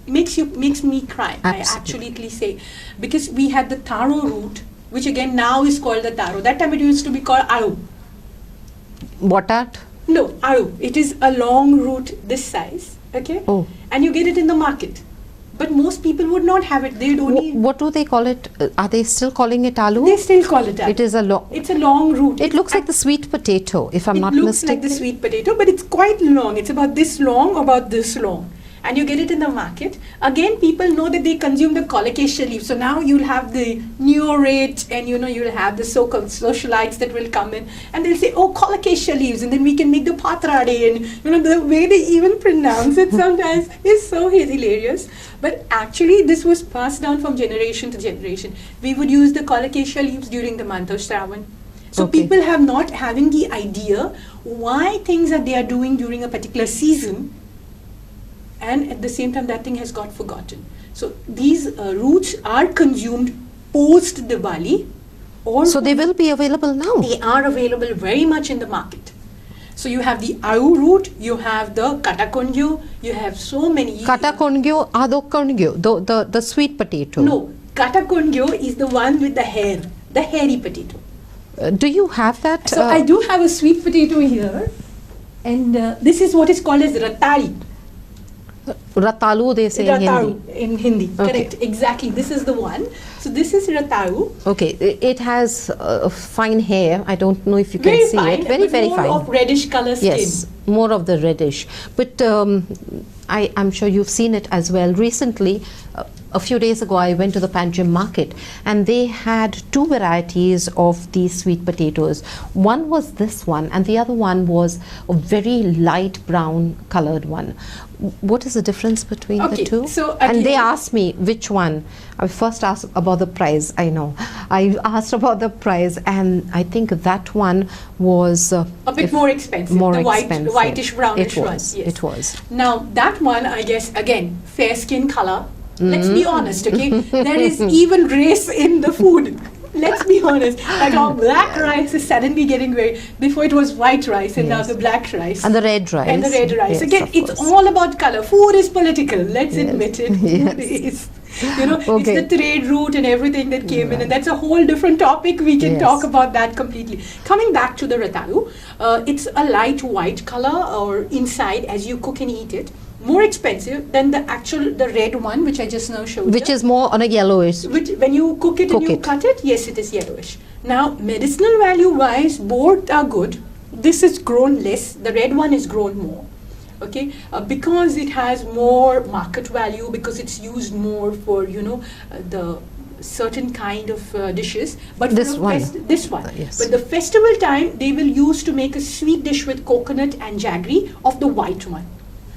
makes me cry. Absolutely. I actually say, because we had the taro root, which again now is called the taro. That time it used to be called aru. What at? No, aru. It is a long root this size, okay? Oh. And you get it in the market. But most people would not have it. They'd only... What do they call it? Are they still calling it aloo? They still call it aloo. It is a long... It's a long root. It looks like the sweet potato, if I'm not mistaken. It looks like the sweet potato, but it's quite long. It's about this long, about this long. And you get it in the market. Again, people know that they consume the colocasia leaf. So now you'll have the neorate and you'll have the so-called socialites that will come in and they'll say, oh, colocasia leaves, and then we can make the patrade, and the way they even pronounce it sometimes is so hilarious. But actually this was passed down from generation to generation. We would use the colocasia leaves during the month of Shravan. So people have not having the idea why things that they are doing during a particular season, and at the same time that thing has got forgotten. So these roots are consumed post Diwali. So they will be available now? They are available very much in the market. So you have the aru root, you have the katakondyo, you have so many. Katakondyo, adokondyo, the sweet potato. No, katakondyo is the one with the hair, the hairy potato. Do you have that? So I do have a sweet potato here, and this is what is called as ratari. Ratalu, they say in Hindi. Correct, exactly. This is the one. So this is rataru. Okay, it has fine hair. I don't know if you can see fine, it. Very more fine. Of reddish color skin. Yes, more of the reddish. But I'm sure you've seen it as well. Recently, a few days ago, I went to the Panjim market and they had 2 varieties of these sweet potatoes. One was this one and the other one was a very light brown colored one. What is the difference between the two? So and they asked me which one. I first asked about the price. I know. I asked about the price, and I think that one was a bit more expensive. More expensive. Whitish brownish it was, one. Yes. It was. Now that one, I guess, again, fair skin color. Let's be honest, okay? There is even race in the food. Let's be honest. Like our black rice is suddenly getting very... Before it was white rice and now the black rice. And the red rice. And the red rice. Yes, again, it's all about color. Food is political. Let's admit it. Food is... it's the trade route and everything that came in, and that's a whole different topic. We can talk about that completely. Coming back to the rataru, it's a light white color or inside as you cook and eat it. More expensive than the red one, which I just now showed Which you. is more on a yellowish. Which, when you cook it and you cut it, yes, it is yellowish. Now, medicinal value wise, both are good. This is grown less. The red one is grown more. Okay, because it has more market value, because it's used more for the certain kind of dishes. But this one, yes. But the festival time they will use to make a sweet dish with coconut and jaggery of the white one.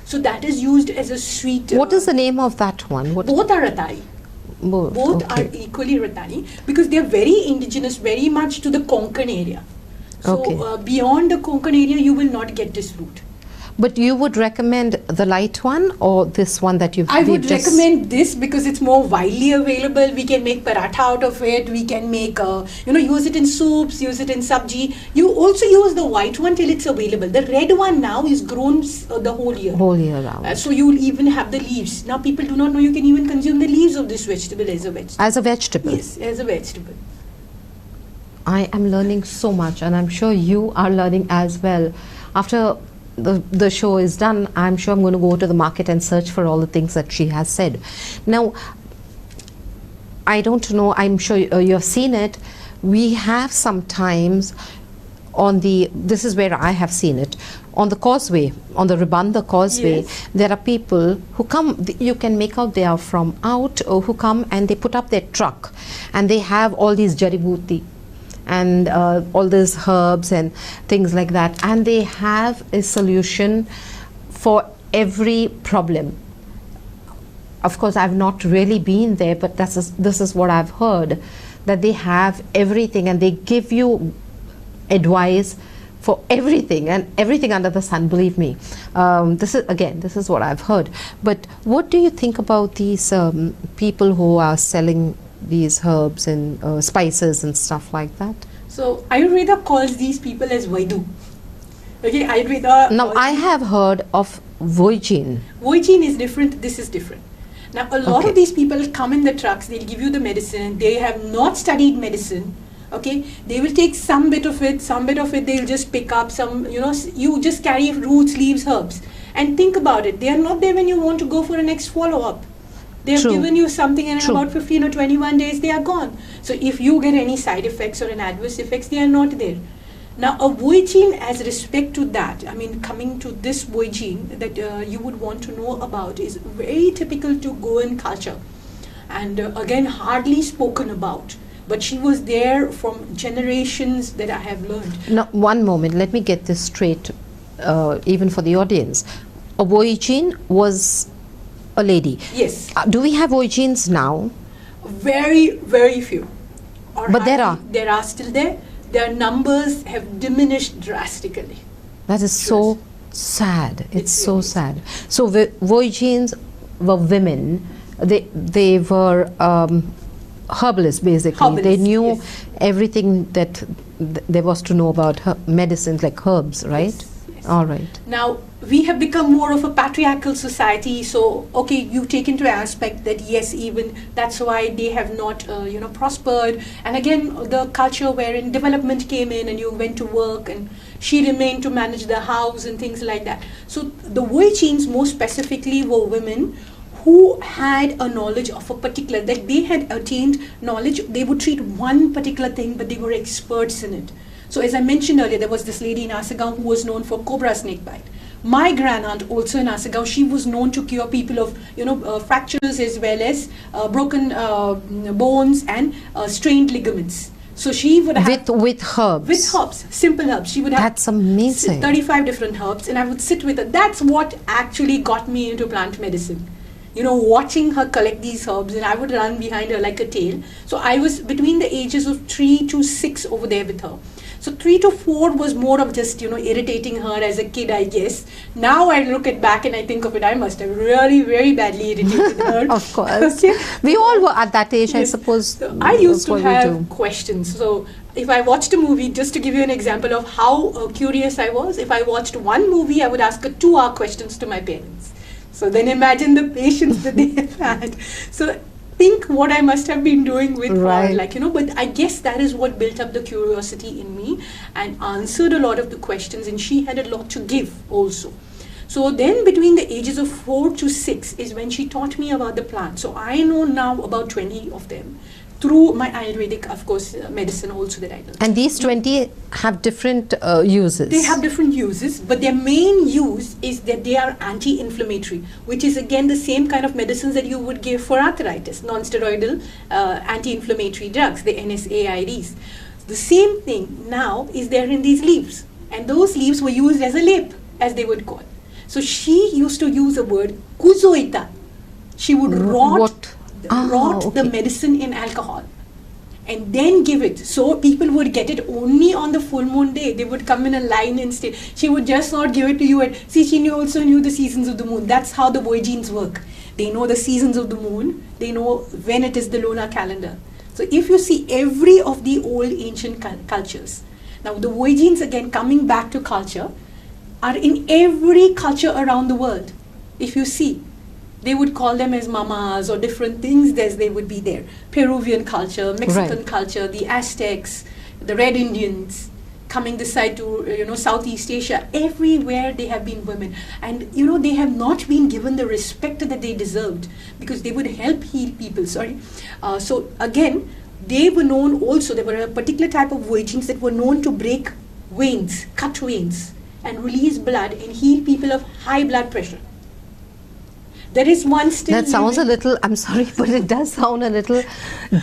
So that is used as a sweet. What is the name of that one? Both are ratari. Both are equally ratari because they are very indigenous, very much to the Konkan area. So beyond the Konkan area, you will not get this root. But you would recommend the light one or this one that you've I would recommend this because it's more widely available. We can make paratha out of it. We can make, use it in soups, use it in sabji. You also use the white one till it's available. The red one now is grown the whole year. Whole year round. So you will even have the leaves. Now people do not know you can even consume the leaves of this vegetable as a vegetable. As a vegetable? Yes, as a vegetable. I am learning so much, and I'm sure you are learning as well. After the show is done, I'm sure I'm going to go to the market and search for all the things that she has said. Now, I don't know, I'm sure you've seen it. We have sometimes on this is where I have seen it, on the causeway, on the Ribanda causeway, Yes. there are people who come, you can make out they are from out, or who come and they put up their truck and they have all these jari-buti and all these herbs and things like that, and they have a solution for every problem. Of course, I've not really been there, but this is what I've heard, that they have everything and they give you advice for everything and everything under the sun, believe me. This is what I've heard. But what do you think about these people who are selling these herbs and spices and stuff like that? So Ayurveda calls these people as Vaidu. Okay, Ayurveda. Now, I have heard of Vojin. Vojin is different, this is different. Now, a lot Okay. of these people come in the trucks, they'll give you the medicine, they have not studied medicine, okay? They will take some bit of it they'll just pick up some, you just carry roots, leaves, herbs. And think about it, they are not there when you want to go for a next follow-up. They have True. given you something and in True. about 15 or 21 days they are gone. So if you get any side effects or an adverse effects, they are not there. Now, a Vojin, as respect to that, I mean, coming to this Vojin that you would want to know about is very typical to Goan culture, and again, hardly spoken about. But she was there from generations that I have learned. Now, one moment, let me get this straight, even for the audience. A Vojin was a lady. Yes, Do we have Vojins now? very, very few. Or But there hardly- There are still there. Their numbers have diminished drastically. That is so sad. It's It so really is. sad. So Vojins were women. They were herbalists, basically. They Herbalists, knew yes. everything that there was to know about medicines, like herbs, right? Yes, yes. All right. Now, we have become more of a patriarchal society, so okay, you take into aspect that yes, even that's why they have not prospered. And again, the culture wherein development came in and you went to work and she remained to manage the house and things like that. So the Vojins more specifically were women who had a knowledge of a particular, that they had attained knowledge. They would treat one particular thing, but they were experts in it. So as I mentioned earlier, there was this lady in Asagaon who was known for cobra snake bite. My grandaunt, also in Asagaon, she was known to cure people of fractures as well as broken bones and strained ligaments. So she would have With herbs. with herbs, simple herbs. She would have That's amazing. 35 different herbs, and I would sit with her. That's what actually got me into plant medicine. Watching her collect these herbs, and I would run behind her like a tail. So I was between the ages of 3 to 6 over there with her. So 3 to 4 was more of just, irritating her as a kid, I guess. Now I look at back and I think of it, I must have really very badly irritated her. Of course. Okay. We all were at that age, I Yes. suppose. So I used to what we have do. questions. So if I watched a movie, just to give you an example of how curious I was, if I watched one movie, I would ask a 2-hour questions to my parents. So then imagine the patience that they have had. So think what I must have been doing with Right. her, but I guess that is what built up the curiosity in me and answered a lot of the questions, and she had a lot to give also. So then between the ages of 4 to 6 is when she taught me about the plants. So I know now about 20 of them through my Ayurvedic, of course, medicine also that I learned. And these 20 have different uses. They have different uses, but their main use is that they are anti-inflammatory, which is again the same kind of medicines that you would give for arthritis, non-steroidal anti-inflammatory drugs, the NSAIDs. The same thing now is there in these leaves, and those leaves were used as a lap, as they would call. So she used to use a word, kuzoita. She would rot the okay. medicine in alcohol and then give it. So people would get it only on the full moon day. They would come in a line and stay. She would just not give it to you. She also knew the seasons of the moon. That's how the Vojins work. They know the seasons of the moon. They know when it is the lunar calendar. So if you see every of the old ancient cultures, now the Vojins, again coming back to culture, are in every culture around the world. If you see, they would call them as mamas or different things as they would be there. Peruvian culture, Mexican Right. culture, the Aztecs, the Red Indians, coming this side to Southeast Asia, everywhere they have been women, and they have not been given the respect that they deserved, because they would help heal people. So again, they were known also. There were a particular type of Vojins that were known to break veins, cut veins, and release blood and heal people of high blood pressure. There is one still. That sounds a little, I'm sorry, but it does sound a little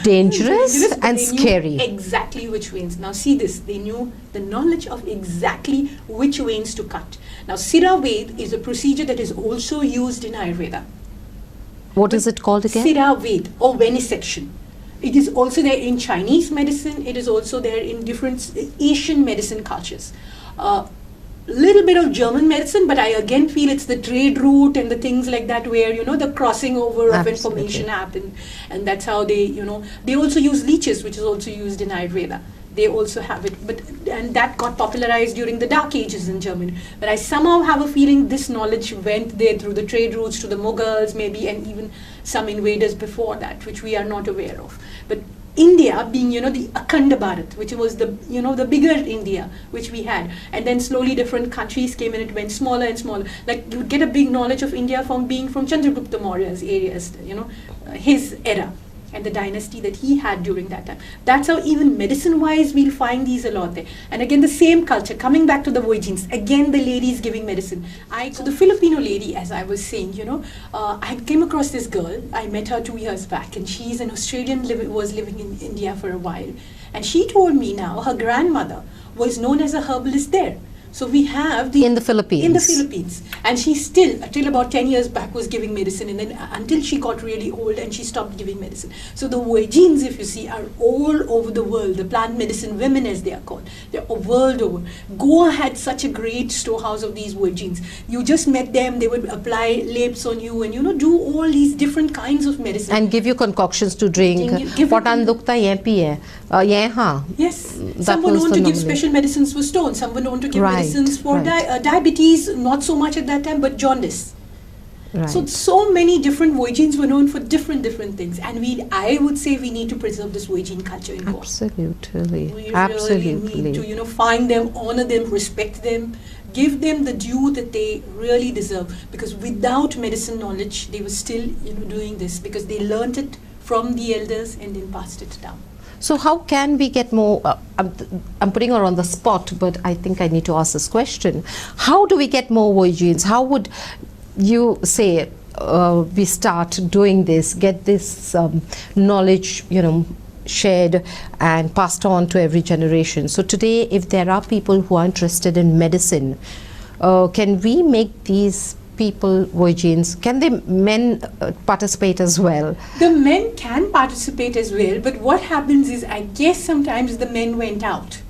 dangerous and scary. Exactly which veins. Now see this, they knew the knowledge of exactly which veins to cut. Now Sira Ved is a procedure that is also used in Ayurveda. What is it called again? Sira Ved, or venesection. It is also there in Chinese medicine, it is also there in different Asian medicine cultures. Little bit of German medicine, but I again feel it's the trade route and the things like that where the crossing over of information happened, and that's how they they also use leeches, which is also used in Ayurveda. They also have it, and that got popularized during the Dark Ages in Germany. But I somehow have a feeling this knowledge went there through the trade routes to the Mughals maybe, and even some invaders before that, which we are not aware of. But India being, the Akhanda Bharat, which was the, the bigger India, which we had. And then slowly different countries came and it went smaller and smaller. Like you would get a big knowledge of India from being from Chandragupta Maurya's areas, his era and the dynasty that he had during that time. That's how even medicine-wise we'll find these a lot there. And again, the same culture, coming back to the Vojins, again the ladies giving medicine. So the Filipino lady, as I was saying, I came across this girl, I met her 2 years back, and she's an Australian, was living in India for a while. And she told me now her grandmother was known as a herbalist there. So we have in the Philippines. In the Philippines. And she still, till about 10 years back, was giving medicine, and then until she got really old and she stopped giving medicine. So the Vojins, if you see, are all over the world. The plant medicine women, as they are called. They're world over. Goa had such a great storehouse of these Vojins. You just met them, they would apply lapes on you and, do all these different kinds of medicine. And give you concoctions to drink. Yes. Some were known to give special medicines for stones. Some were known to give medicines for diabetes, not so much at that time, but jaundice. Right. So many different Vojins were known for different things, and I would say we need to preserve this Vojin culture in Goa. Absolutely. We really need to find them, honor them, respect them, give them the due that they really deserve, because without medicine knowledge they were still doing this because they learnt it from the elders and then passed it down. So how can we get more, I'm putting her on the spot, but I think I need to ask this question. How do we get more Vojins? How would you say we start doing this, get this knowledge, shared and passed on to every generation? So today, if there are people who are interested in medicine, can we make these people Vojins? Can the men participate as well? The men can participate as well, but what happens is, I guess sometimes the men went out.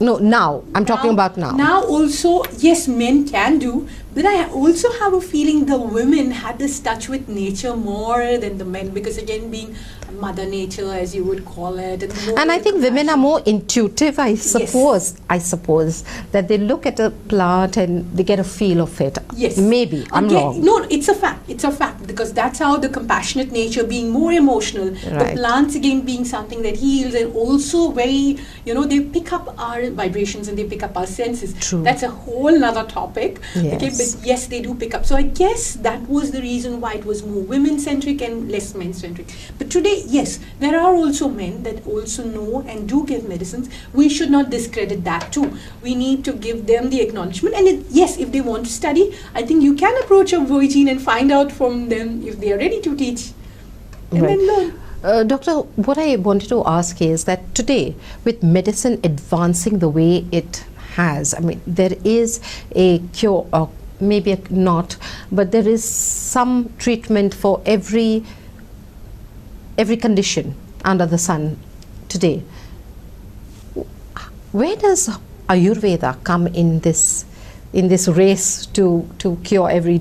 No, now. I'm talking about now. Now also, yes, men can do, but I also have a feeling the women had this touch with nature more than the men, because again, being Mother Nature, as you would call it. And I think women are more intuitive, I suppose. Yes. I suppose that they look at a plant and they get a feel of it. Yes. Maybe. I'm wrong. No, it's a fact. It's a fact, because that's how the compassionate nature, being more emotional, the plants again being something that heals, and also very, they pick up our vibrations and they pick up our senses. True. That's a whole nother topic. Yes. Okay, but yes, they do pick up. So I guess that was the reason why it was more women-centric and less men-centric. But today, yes, there are also men that also know and do give medicines. We should not discredit that too. We need to give them the acknowledgement. And yes, if they want to study, I think you can approach a Vojin and find out from them if they are ready to teach. And then learn. Doctor, what I wanted to ask is that today, with medicine advancing the way it has, I mean, there is a cure, or maybe not, but there is some treatment for every condition under the sun today. Where does Ayurveda come in this race to cure every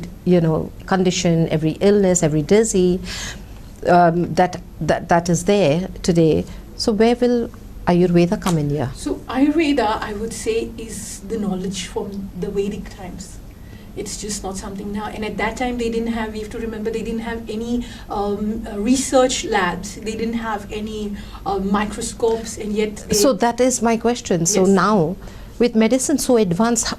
condition, every illness, every disease that is there today? So where will Ayurveda come in here? So Ayurveda, I would say, is the knowledge from the Vedic times. It's just not something now. And at that time, they didn't have, we have to remember, they didn't have any research labs. They didn't have any microscopes, and yet they, So that is my question. So Yes. now, with medicine so advanced,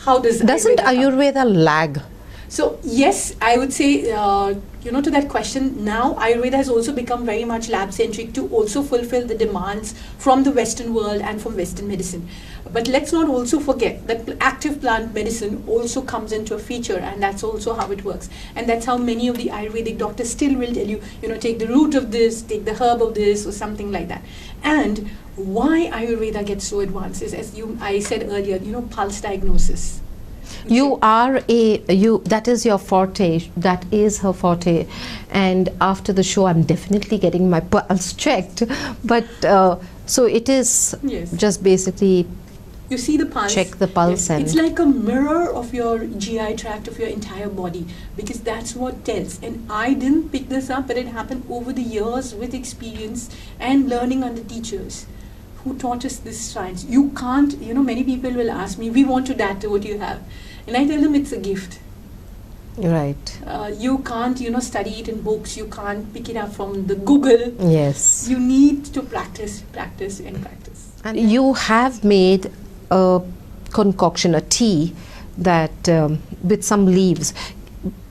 how doesn't come? Ayurveda lag? So yes, I would say, to that question, now Ayurveda has also become very much lab-centric to also fulfill the demands from the Western world and from Western medicine. But let's not also forget that active plant medicine also comes into a feature, and that's also how it works. And that's how many of the Ayurvedic doctors still will tell you, take the root of this, take the herb of this, or something like that. And why Ayurveda gets so advanced is, I said earlier, pulse diagnosis. That is your forte, that is her forte, and after the show I'm definitely getting my pulse checked, but so it is Yes. just basically You see the pulse. check the pulse. Yes. And It's like a mirror of your GI tract, of your entire body, because that's what tells. And I didn't pick this up, but it happened over the years with experience and learning under teachers who taught us this science. You can't, many people will ask me, we want to adapt to what you have. And I tell them it's a gift. right, You can't, study it in books. You can't pick it up from the Google. yes. You need to practice, practice, and practice. And you have made a concoction, a tea that with some leaves.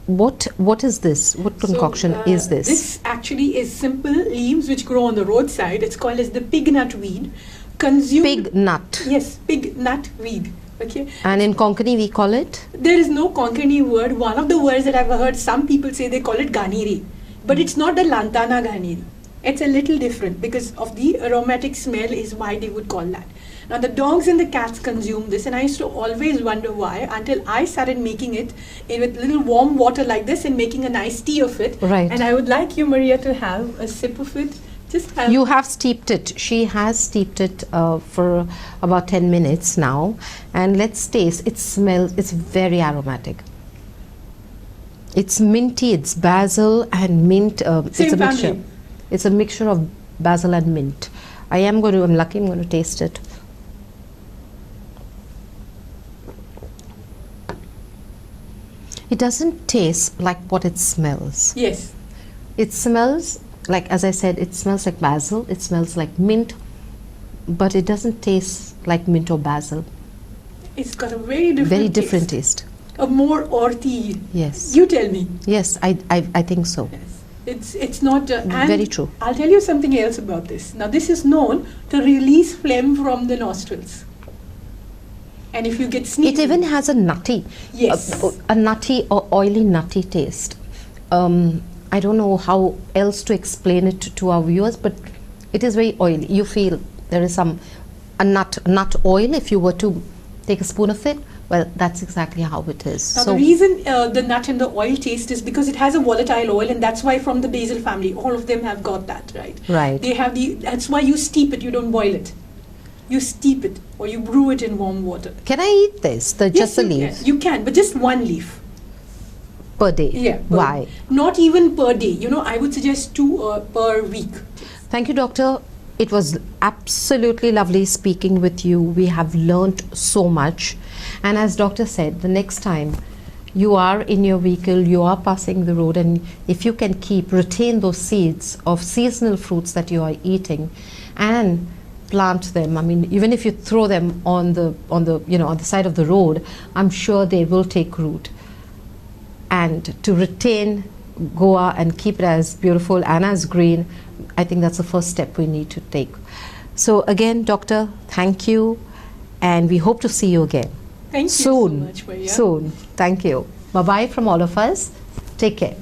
What is this? What concoction is this? This actually is simple leaves which grow on the roadside. It's called as the pig nut weed. Consumed. Pig nut. Yes, pig nut weed. Okay. And in Konkani we call it? There is no Konkani word. One of the words that I've heard some people say, they call it ganiri, but it's not the lantana ganiri. It's a little different because of the aromatic smell is why they would call that. Now the dogs and the cats consume this, and I used to always wonder why, until I started making it with little warm water like this and making a nice tea of it. Right. And I would like you, Maria, to have a sip of it. Just have. You have steeped it. She has steeped it for about 10 minutes now. And let's taste. It smells, it's very aromatic. It's minty, it's basil and mint. It's Same a mixture. family. It's a mixture of basil and mint. I'm lucky, I'm going to taste it. It doesn't taste like what it smells. Yes. It smells like, as I said, it smells like basil, it smells like mint, but it doesn't taste like mint or basil. It's got a very different taste. A more earthy. Yes. You tell me. Yes, I think so. Yes. It's not. And very true. I'll tell you something else about this. Now, this is known to release phlegm from the nostrils. And if you get sneezing. It even has a nutty, Yes. a nutty or oily nutty taste. I don't know how else to explain it to our viewers, but it is very oily. You feel there is a nut oil. If you were to take a spoon of it, well, that's exactly how it is. Now, the reason the nut and the oil taste is because it has a volatile oil, and that's why from the basil family, all of them have got that, right? Right. They have that's why you steep it, you don't boil it. You steep it or you brew it in warm water. Can I eat this? Just the leaves? You can, but just one leaf. Per day? Yeah. Why? Not even per day. I would suggest 2 per week. Thank you, doctor. It was absolutely lovely speaking with you. We have learnt so much. And as doctor said, the next time you are in your vehicle, you are passing the road, and if you can retain those seeds of seasonal fruits that you are eating and plant them. I mean, even if you throw them on the side of the road, I'm sure they will take root. And to retain Goa and keep it as beautiful and as green, I think that's the first step we need to take. So again, doctor, thank you, and we hope to see you again. Thank you so much, Maria. Soon. Thank you. Bye-bye from all of us. Take care.